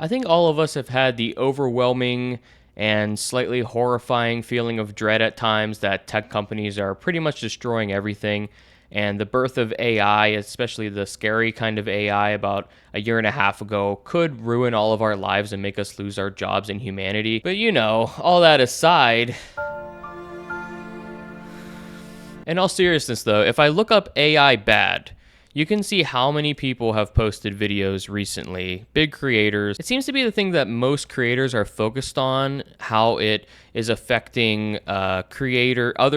I think all of us have had the overwhelming and slightly horrifying feeling of dread at times that tech companies are pretty much destroying everything. And the birth of AI, especially the scary kind of AI about a year and a half ago, could ruin all of our lives and make us lose our jobs and humanity. But all that aside, in all seriousness, though, if I look up AI bad, you can see how many people have posted videos recently, big creators. It seems to be the thing that most creators are focused on, how it is affecting other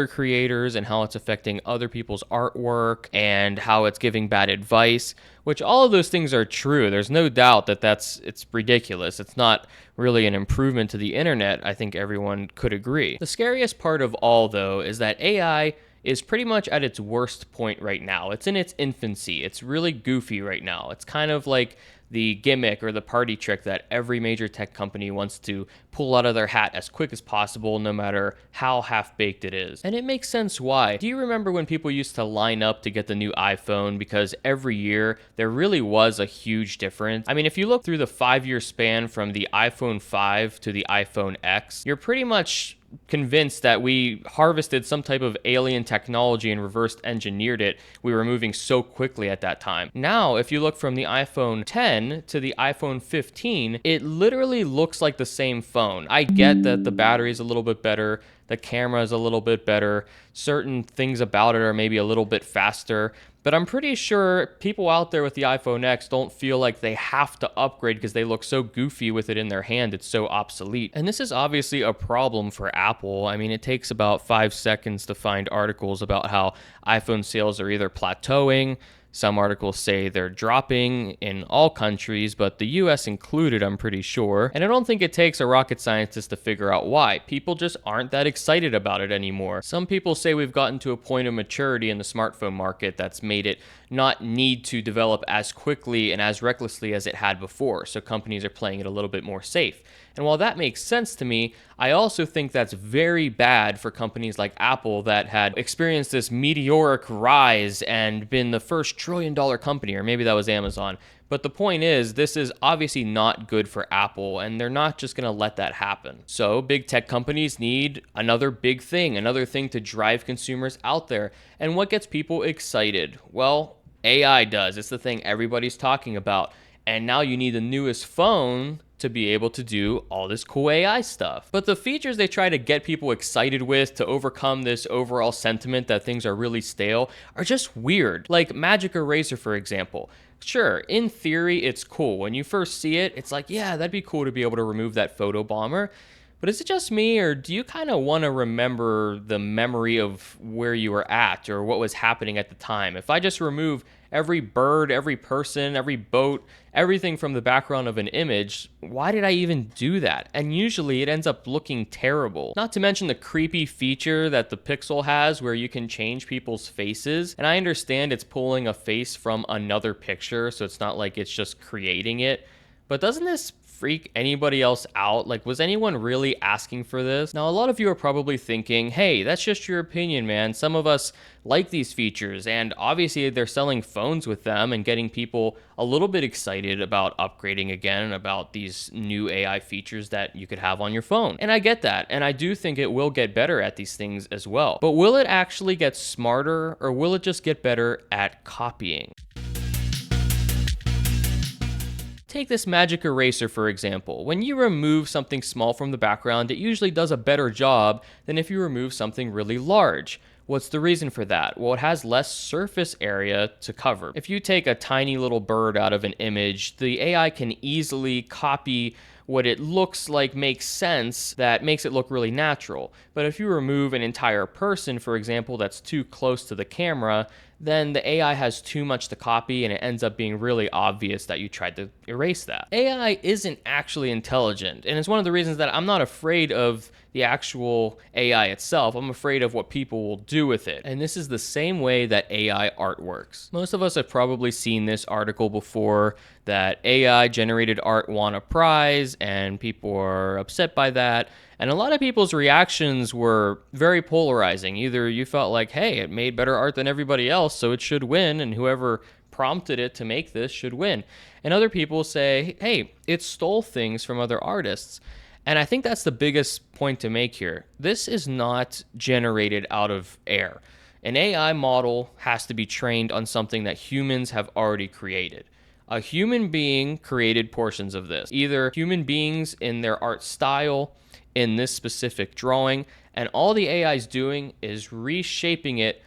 creators, and how it's affecting other people's artwork, and how it's giving bad advice. Which all of those things are true. There's no doubt that it's ridiculous. It's not really an improvement to the internet. I think everyone could agree. The scariest part of all, though, is that AI is pretty much at its worst point right now. It's in its infancy. It's really goofy right now. It's kind of like the gimmick or the party trick that every major tech company wants to pull out of their hat as quick as possible, no matter how half-baked it is. And it makes sense why. Do you remember when people used to line up to get the new iPhone because every year there really was a huge difference? I mean, if you look through the 5-year span from the iPhone 5 to the iPhone X, you're pretty much convinced that we harvested some type of alien technology and reversed engineered it. We were moving so quickly at that time. Now, if you look from the iPhone 10 to the iPhone 15, it literally looks like the same phone. I get that the battery is a little bit better, the camera is a little bit better, certain things about it are maybe a little bit faster, but I'm pretty sure people out there with the iPhone X don't feel like they have to upgrade because they look so goofy with it in their hand. It's so obsolete. And this is obviously a problem for Apple. I mean, it takes about 5 seconds to find articles about how iPhone sales are either plateauing. Some articles say they're dropping in all countries, but the US included, I'm pretty sure. And I don't think it takes a rocket scientist to figure out why. People just aren't that excited about it anymore. Some people say we've gotten to a point of maturity in the smartphone market that's made it not need to develop as quickly and as recklessly as it had before, so companies are playing it a little bit more safe. And while that makes sense to me, I also think that's very bad for companies like Apple that had experienced this meteoric rise and been the first trillion-dollar company, or maybe that was Amazon. But the point is, this is obviously not good for Apple, and they're not just going to let that happen. So big tech companies need another big thing, another thing to drive consumers out there. And what gets people excited? Well, AI does. It's the thing everybody's talking about. And now you need the newest phone to be able to do all this cool AI stuff. But the features they try to get people excited with to overcome this overall sentiment that things are really stale are just weird. Like Magic Eraser, for example. Sure, in theory, it's cool. When you first see it, it's like, yeah, that'd be cool to be able to remove that photo bomber. But is it just me, or do you kind of want to remember the memory of where you were at or what was happening at the time? If I just remove every bird, every person, every boat, everything from the background of an image, why did I even do that? And usually it ends up looking terrible. Not to mention the creepy feature that the Pixel has where you can change people's faces. And I understand it's pulling a face from another picture, so it's not like it's just creating it. But doesn't this freak anybody else out? Like, was anyone really asking for this? Now, a lot of you are probably thinking, hey, that's just your opinion, man. Some of us like these features, and obviously they're selling phones with them and getting people a little bit excited about upgrading again and about these new AI features that you could have on your phone. And I get that, and I do think it will get better at these things as well. But will it actually get smarter, or will it just get better at copying? Take this Magic Eraser, for example. When you remove something small from the background, it usually does a better job than if you remove something really large. What's the reason for that? Well, it has less surface area to cover. If you take a tiny little bird out of an image, the AI can easily copy what it looks like makes sense, that makes it look really natural. But if you remove an entire person, for example, that's too close to the camera, then the AI has too much to copy and it ends up being really obvious that you tried to erase that. AI isn't actually intelligent, and it's one of the reasons that I'm not afraid of the actual AI itself. I'm afraid of what people will do with it. And this is the same way that AI art works. Most of us have probably seen this article before, that AI generated art won a prize and people are upset by that. And a lot of people's reactions were very polarizing. Either you felt like, hey, it made better art than everybody else, so it should win, and whoever prompted it to make this should win. And other people say, hey, it stole things from other artists. And I think that's the biggest point to make here. This is not generated out of air. An AI model has to be trained on something that humans have already created. A human being created portions of this, either human beings in their art style, in this specific drawing, and all the AI is doing is reshaping it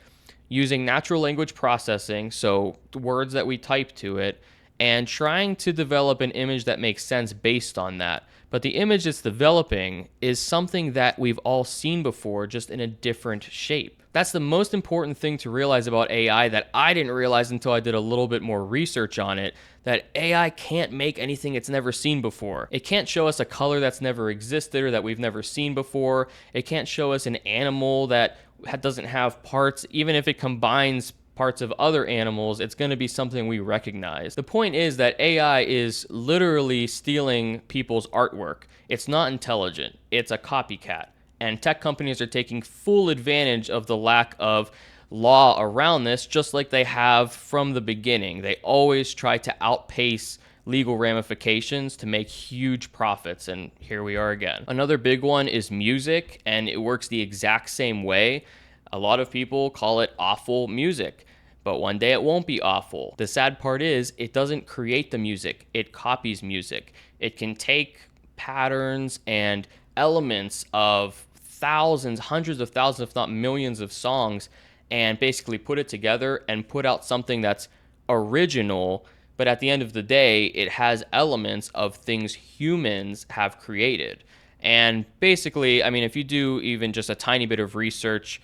using natural language processing, so words that we type to it, and trying to develop an image that makes sense based on that. But the image it's developing is something that we've all seen before, just in a different shape. That's the most important thing to realize about AI that I didn't realize until I did a little bit more research on it, that AI can't make anything it's never seen before. It can't show us a color that's never existed or that we've never seen before. It can't show us an animal that doesn't have parts. Even if it combines parts of other animals, it's going to be something we recognize. The point is that AI is literally stealing people's artwork. It's not intelligent. It's a copycat. And tech companies are taking full advantage of the lack of law around this, just like they have from the beginning. They always try to outpace legal ramifications to make huge profits, and here we are again. Another big one is music, and it works the exact same way. A lot of people call it awful music, but one day it won't be awful. The sad part is it doesn't create the music, it copies music. It can take patterns and elements of thousands, hundreds of thousands, if not millions of songs, and basically put it together and put out something that's original, but at the end of the day, it has elements of things humans have created. And basically, I mean, if you do even just a tiny bit of research,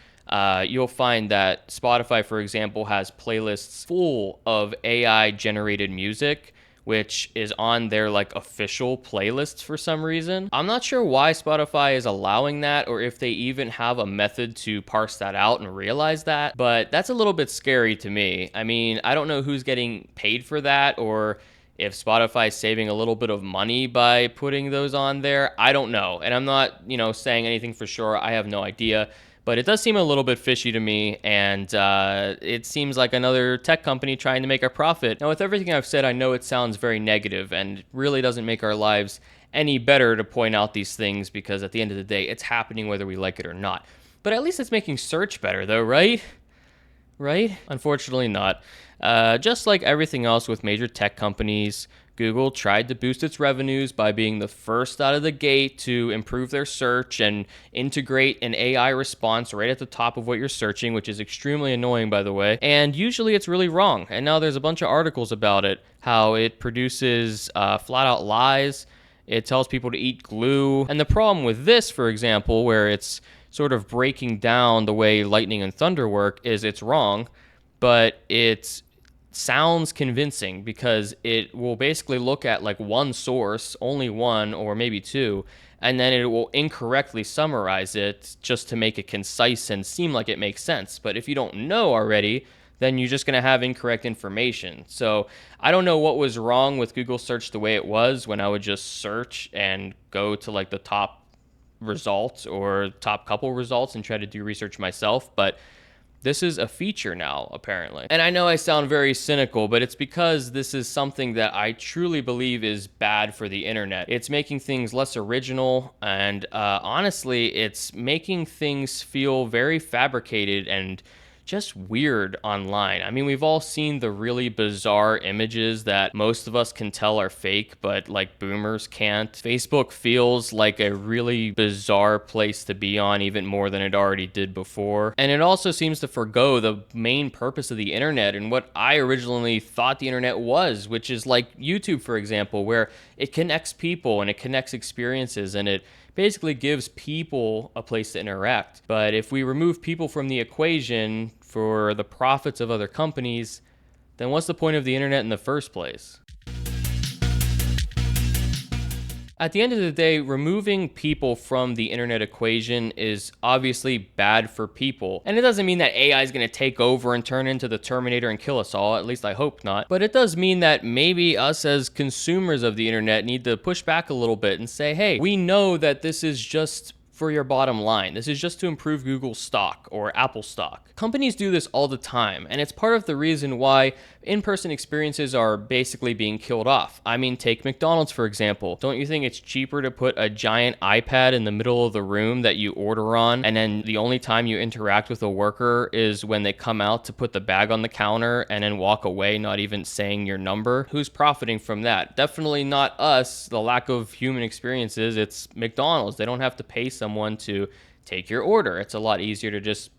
you'll find that Spotify, for example, has playlists full of AI-generated music, which is on their like official playlists for some reason. I'm not sure why Spotify is allowing that, or if they even have a method to parse that out and realize that, but that's a little bit scary to me. I mean, I don't know who's getting paid for that, or if Spotify is saving a little bit of money by putting those on there. I don't know. And I'm not, saying anything for sure. I have no idea. But it does seem a little bit fishy to me, and it seems like another tech company trying to make a profit. Now, with everything I've said, I know it sounds very negative and really doesn't make our lives any better to point out these things, because at the end of the day, it's happening whether we like it or not. But at least it's making search better, though, right? Right? Unfortunately not. Just like everything else with major tech companies, Google tried to boost its revenues by being the first out of the gate to improve their search and integrate an AI response right at the top of what you're searching, which is extremely annoying, by the way. And usually it's really wrong. And now there's a bunch of articles about it, how it produces flat out lies. It tells people to eat glue. And the problem with this, for example, where it's sort of breaking down the way lightning and thunder work, is it's wrong, but it's sounds convincing because it will basically look at like one source, only one or maybe two, and then it will incorrectly summarize it just to make it concise and seem like it makes sense. But if you don't know already, then you're just going to have incorrect information. So I don't know what was wrong with Google search the way it was when I would just search and go to like the top results or top couple results and try to do research myself, but this is a feature now, apparently. And I know I sound very cynical, but it's because this is something that I truly believe is bad for the internet. It's making things less original, and honestly, it's making things feel very fabricated and just weird online. I mean, we've all seen the really bizarre images that most of us can tell are fake, but like boomers can't. Facebook feels like a really bizarre place to be on, even more than it already did before. And it also seems to forgo the main purpose of the internet and what I originally thought the internet was, which is like YouTube, for example, where it connects people and it connects experiences and it basically gives people a place to interact. But if we remove people from the equation for the profits of other companies, then what's the point of the internet in the first place? At the end of the day, removing people from the internet equation is obviously bad for people. And it doesn't mean that AI is going to take over and turn into the Terminator and kill us all, at least I hope not. But it does mean that maybe us as consumers of the internet need to push back a little bit and say, hey, we know that this is just for your bottom line. This is just to improve Google stock or Apple stock. Companies do this all the time, and it's part of the reason why in-person experiences are basically being killed off. I mean, take McDonald's for example. Don't you think it's cheaper to put a giant iPad in the middle of the room that you order on, and then the only time you interact with a worker is when they come out to put the bag on the counter and then walk away, not even saying your number? Who's profiting from that? Definitely not us. The lack of human experiences, it's McDonald's. They don't have to pay someone to take your order. It's a lot easier to just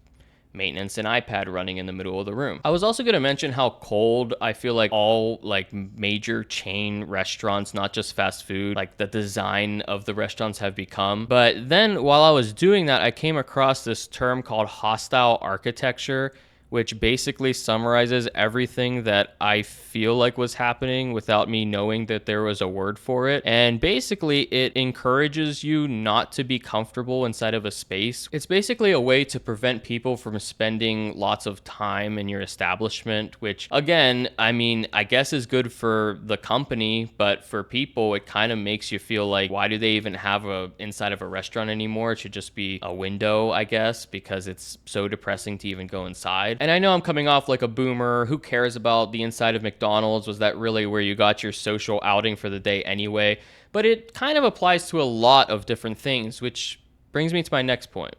maintenance an iPad running in the middle of the room. I was also going to mention how cold I feel like all like major chain restaurants, not just fast food, like the design of the restaurants have become. But then while I was doing that, I came across this term called hostile architecture, which basically summarizes everything that I feel like was happening without me knowing that there was a word for it. And basically, it encourages you not to be comfortable inside of a space. It's basically a way to prevent people from spending lots of time in your establishment, which again, I mean, I guess is good for the company, but for people, it kind of makes you feel like, why do they even have a inside of a restaurant anymore? It should just be a window, I guess, because it's so depressing to even go inside. And I know I'm coming off like a boomer. Who cares about the inside of McDonald's? Was that really where you got your social outing for the day anyway? But it kind of applies to a lot of different things, which brings me to my next point.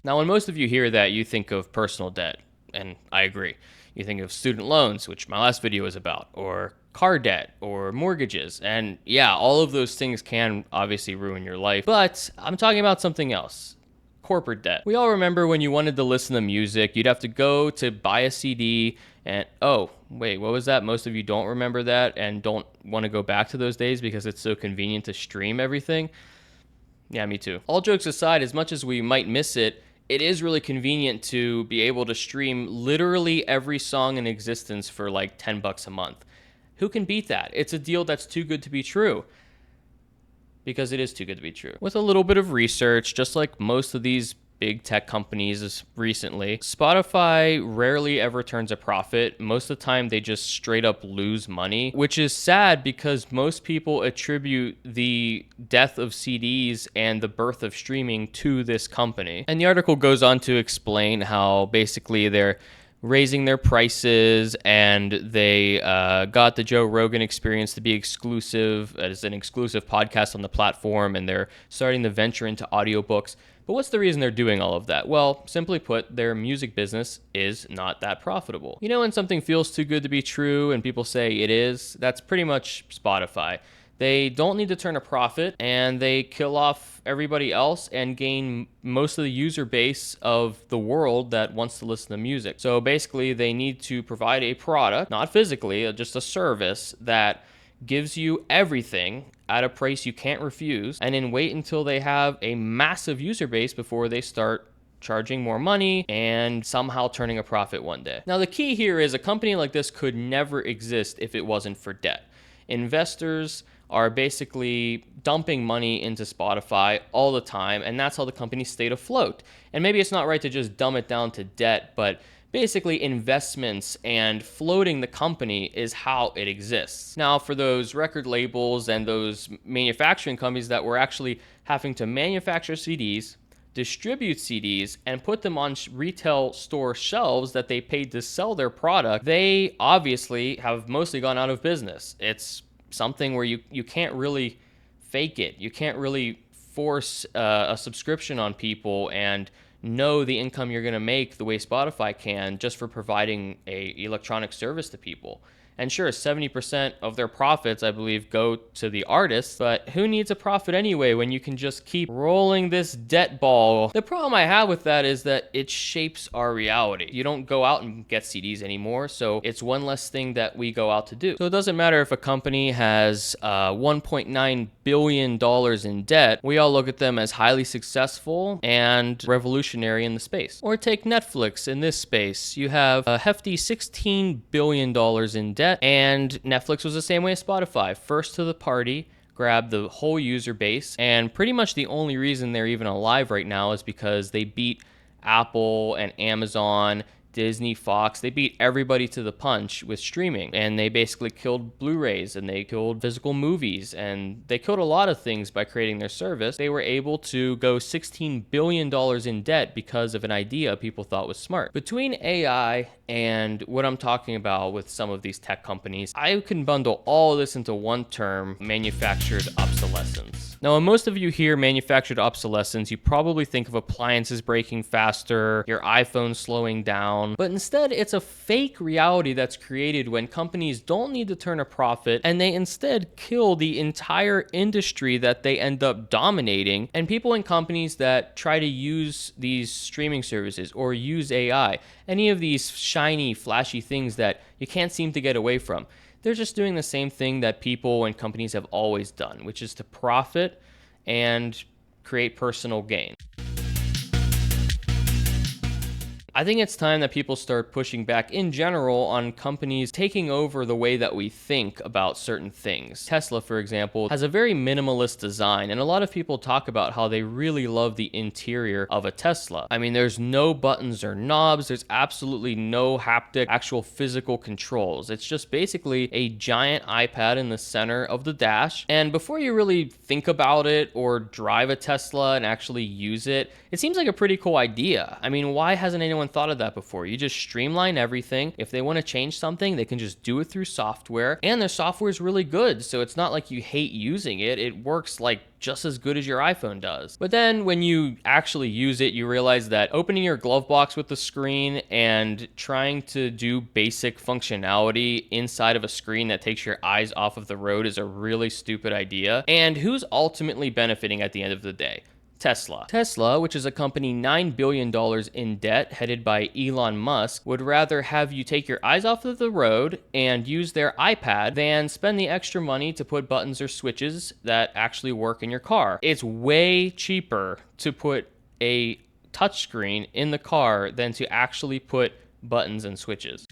Now, when most of you hear that, you think of personal debt, and I agree. You think of student loans, which my last video was about, or car debt, or mortgages. And yeah, all of those things can obviously ruin your life, but I'm talking about something else. Corporate debt. We all remember when you wanted to listen to music, you'd have to go to buy a CD and, oh, wait, what was that? Most of you don't remember that and don't want to go back to those days because it's so convenient to stream everything. Yeah, me too. All jokes aside, as much as we might miss it, it is really convenient to be able to stream literally every song in existence for like $10 a month. Who can beat that? It's a deal that's too good to be true. Because it is too good to be true. With a little bit of research, just like most of these big tech companies recently, Spotify rarely ever turns a profit. Most of the time, they just straight up lose money, which is sad because most people attribute the death of CDs and the birth of streaming to this company. And the article goes on to explain how basically they're raising their prices, and they got the Joe Rogan Experience to be exclusive as an exclusive podcast on the platform, and they're starting to venture into audiobooks. But what's the reason they're doing all of that? Well, simply put, their music business is not that profitable. You know when something feels too good to be true and people say it is? That's pretty much Spotify. They don't need to turn a profit, and they kill off everybody else and gain most of the user base of the world that wants to listen to music. So basically, they need to provide a product, not physically, just a service that gives you everything at a price you can't refuse, and then wait until they have a massive user base before they start charging more money and somehow turning a profit one day. Now, the key here is a company like this could never exist if it wasn't for debt. Investors are basically dumping money into Spotify all the time, and that's how the company stayed afloat. And maybe it's not right to just dumb it down to debt, but basically investments and floating the company is how it exists. Now, for those record labels and those manufacturing companies that were actually having to manufacture CDs, distribute CDs, and put them on retail store shelves that they paid to sell their product, they obviously have mostly gone out of business. It's something where you can't really fake it. You can't really force a subscription on people and know the income you're going to make the way Spotify can just for providing a electronic service to people. And sure, 70% of their profits, I believe, go to the artists, but who needs a profit anyway when you can just keep rolling this debt ball? The problem I have with that is that it shapes our reality. You don't go out and get CDs anymore, so it's one less thing that we go out to do. So it doesn't matter if a company has $1.9 billion in debt, we all look at them as highly successful and revolutionary in the space. Or take Netflix in this space. You have a hefty $16 billion in debt, and Netflix was the same way as Spotify. First to the party, grabbed the whole user base, and pretty much the only reason they're even alive right now is because they beat Apple and Amazon Disney, Fox, they beat everybody to the punch with streaming, and they basically killed Blu-rays, and they killed physical movies, and they killed a lot of things by creating their service. They were able to go $16 billion in debt because of an idea people thought was smart. Between AI and what I'm talking about with some of these tech companies, I can bundle all this into one term: manufactured obsolescence. Now, when most of you hear manufactured obsolescence, you probably think of appliances breaking faster, your iPhone slowing down, but instead it's a fake reality that's created when companies don't need to turn a profit, and they instead kill the entire industry that they end up dominating, and people in companies that try to use these streaming services or use AI, any of these shiny, flashy things that you can't seem to get away from. They're just doing the same thing that people and companies have always done, which is to profit and create personal gain. I think it's time that people start pushing back in general on companies taking over the way that we think about certain things. Tesla, for example, has a very minimalist design, and a lot of people talk about how they really love the interior of a Tesla. I mean, there's no buttons or knobs, there's absolutely no haptic, actual physical controls. It's just basically a giant iPad in the center of the dash, and before you really think about it or drive a Tesla and actually use it, it seems like a pretty cool idea. I mean, why hasn't anyone thought of that before? You just streamline everything. If they want to change something, they can just do it through software, and their software is really good, so it's not like you hate using it. It works like just as good as your iPhone does. But then when you actually use it, you realize that opening your glove box with the screen and trying to do basic functionality inside of a screen that takes your eyes off of the road is a really stupid idea. And who's ultimately benefiting at the end of the day? Tesla. Tesla, which is a company $9 billion in debt headed by Elon Musk, would rather have you take your eyes off of the road and use their iPad than spend the extra money to put buttons or switches that actually work in your car. It's way cheaper to put a touchscreen in the car than to actually put buttons and switches.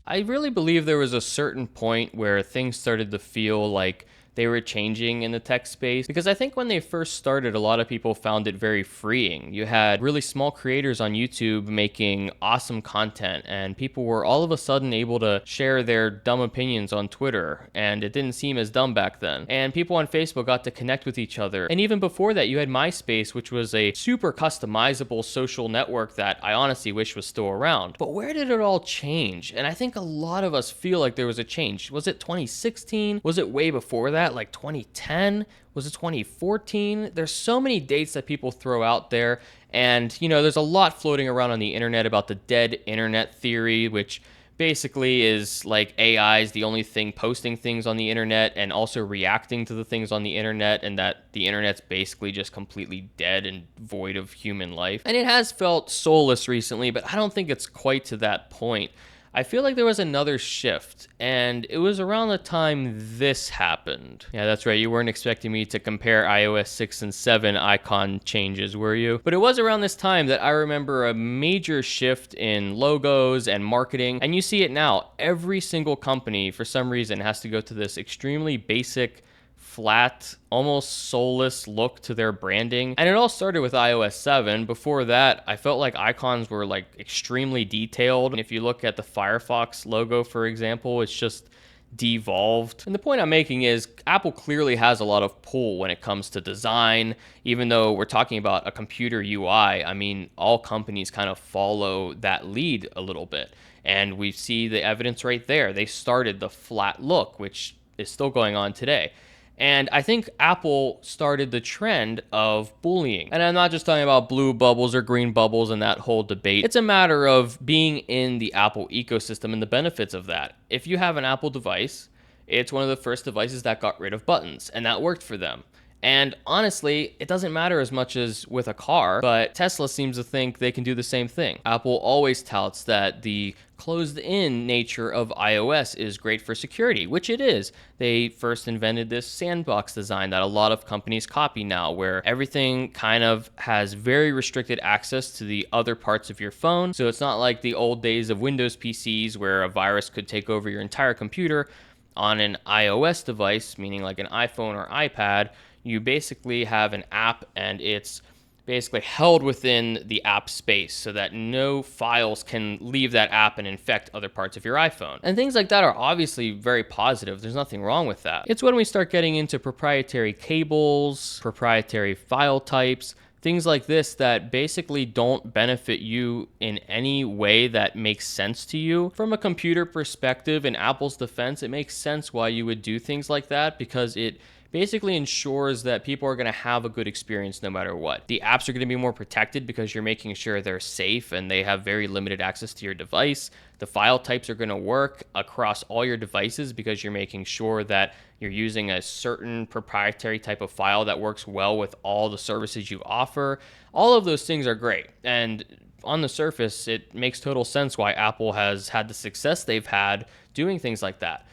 I really believe there was a certain point where things started to feel like they were changing in the tech space, because I think when they first started, a lot of people found it very freeing. You had really small creators on YouTube making awesome content, and people were all of a sudden able to share their dumb opinions on Twitter, and it didn't seem as dumb back then. And people on Facebook got to connect with each other. And even before that, you had MySpace, which was a super customizable social network that I honestly wish was still around. But where did it all change? And I think a lot of us feel like there was a change. Was it 2016? Was it way before that? Like 2010? Was it 2014? There's so many dates that people throw out there, and there's a lot floating around on the internet about the dead internet theory, which basically is like AI is the only thing posting things on the internet and also reacting to the things on the internet, and that the internet's basically just completely dead and void of human life. And it has felt soulless recently, but I don't think it's quite to that point. I feel like there was another shift, and it was around the time this happened. Yeah, that's right, you weren't expecting me to compare iOS 6 and 7 icon changes, were you? But it was around this time that I remember a major shift in logos and marketing, and you see it now. Every single company, for some reason, has to go to this extremely basic, flat, almost soulless look to their branding. And it all started with iOS 7. Before that, I felt like icons were like extremely detailed. And if you look at the Firefox logo, for example, it's just devolved. And the point I'm making is Apple clearly has a lot of pull when it comes to design. Even though we're talking about a computer UI, I mean, all companies kind of follow that lead a little bit. And we see the evidence right there. They started the flat look, which is still going on today. And I think Apple started the trend of bullying. And I'm not just talking about blue bubbles or green bubbles and that whole debate. It's a matter of being in the Apple ecosystem and the benefits of that. If you have an Apple device, it's one of the first devices that got rid of buttons, and that worked for them. And honestly, it doesn't matter as much as with a car, but Tesla seems to think they can do the same thing. Apple always touts that the closed-in nature of iOS is great for security, which it is. They first invented this sandbox design that a lot of companies copy now, where everything kind of has very restricted access to the other parts of your phone. So it's not like the old days of Windows PCs where a virus could take over your entire computer. On an iOS device, meaning like an iPhone or iPad, you basically have an app, and it's basically held within the app space so that no files can leave that app and infect other parts of your iPhone. And things like that are obviously very positive. There's nothing wrong with that. It's when we start getting into proprietary cables, proprietary file types, things like this that basically don't benefit you in any way that makes sense to you. From a computer perspective, in Apple's defense, it makes sense why you would do things like that, because it basically ensures that people are going to have a good experience no matter what. The apps are going to be more protected because you're making sure they're safe and they have very limited access to your device. The file types are going to work across all your devices because you're making sure that you're using a certain proprietary type of file that works well with all the services you offer. All of those things are great. And on the surface, it makes total sense why Apple has had the success they've had doing things like that.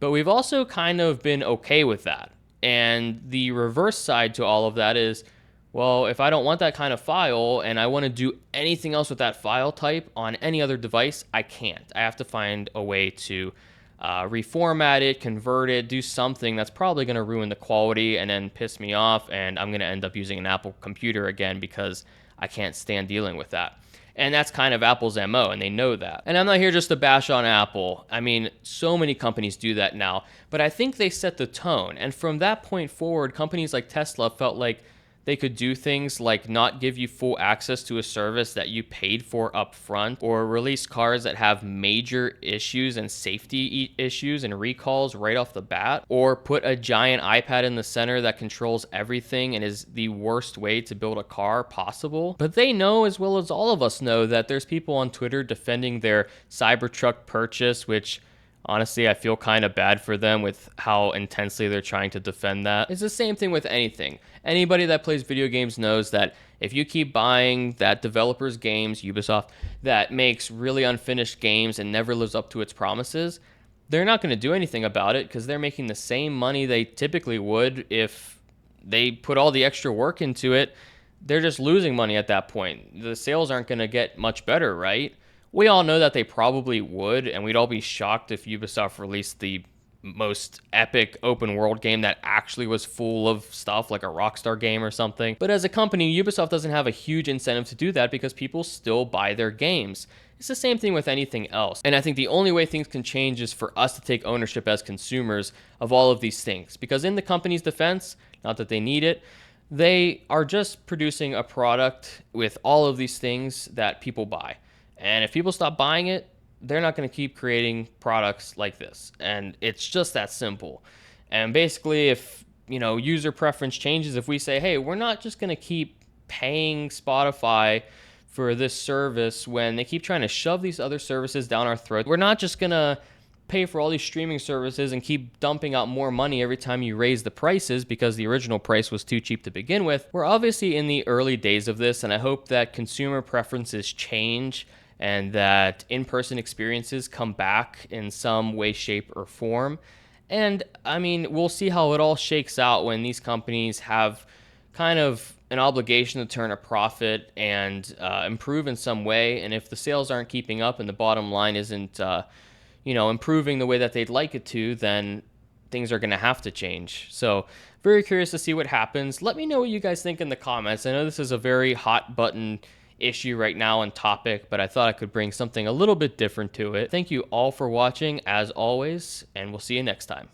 But we've also kind of been okay with that. And the reverse side to all of that is, well, if I don't want that kind of file and I want to do anything else with that file type on any other device, I can't. I have to find a way to reformat it, convert it, do something that's probably going to ruin the quality and then piss me off, and I'm going to end up using an Apple computer again because I can't stand dealing with that. And that's kind of Apple's MO, and they know that. And I'm not here just to bash on Apple. I mean, so many companies do that now, but I think they set the tone. And from that point forward, companies like Tesla felt like they could do things like not give you full access to a service that you paid for up front, or release cars that have major issues and safety issues and recalls right off the bat, or put a giant iPad in the center that controls everything and is the worst way to build a car possible. But they know, as well as all of us know, that there's people on Twitter defending their Cybertruck purchase, which honestly, I feel kind of bad for them with how intensely they're trying to defend that. It's the same thing with anything. Anybody that plays video games knows that if you keep buying that developer's games, Ubisoft, that makes really unfinished games and never lives up to its promises, they're not going to do anything about it because they're making the same money they typically would if they put all the extra work into it. They're just losing money at that point. The sales aren't going to get much better, right? We all know that they probably would, and we'd all be shocked if Ubisoft released the most epic open world game that actually was full of stuff like a Rockstar game or something. But as a company, Ubisoft doesn't have a huge incentive to do that because people still buy their games. It's the same thing with anything else. And I think the only way things can change is for us to take ownership as consumers of all of these things. Because in the company's defense, not that they need it, they are just producing a product with all of these things that people buy. And if people stop buying it, they're not going to keep creating products like this. And it's just that simple. And basically, if, user preference changes, if we say, hey, we're not just going to keep paying Spotify for this service when they keep trying to shove these other services down our throat, we're not just going to pay for all these streaming services and keep dumping out more money every time you raise the prices because the original price was too cheap to begin with. We're obviously in the early days of this, and I hope that consumer preferences change and that in-person experiences come back in some way, shape, or form. And I mean, we'll see how it all shakes out when these companies have kind of an obligation to turn a profit and improve in some way. And if the sales aren't keeping up and the bottom line isn't, improving the way that they'd like it to, then things are going to have to change. So very curious to see what happens. Let me know what you guys think in the comments. I know this is a very hot button issue right now and topic, but I thought I could bring something a little bit different to it. Thank you all for watching, as always, and we'll see you next time.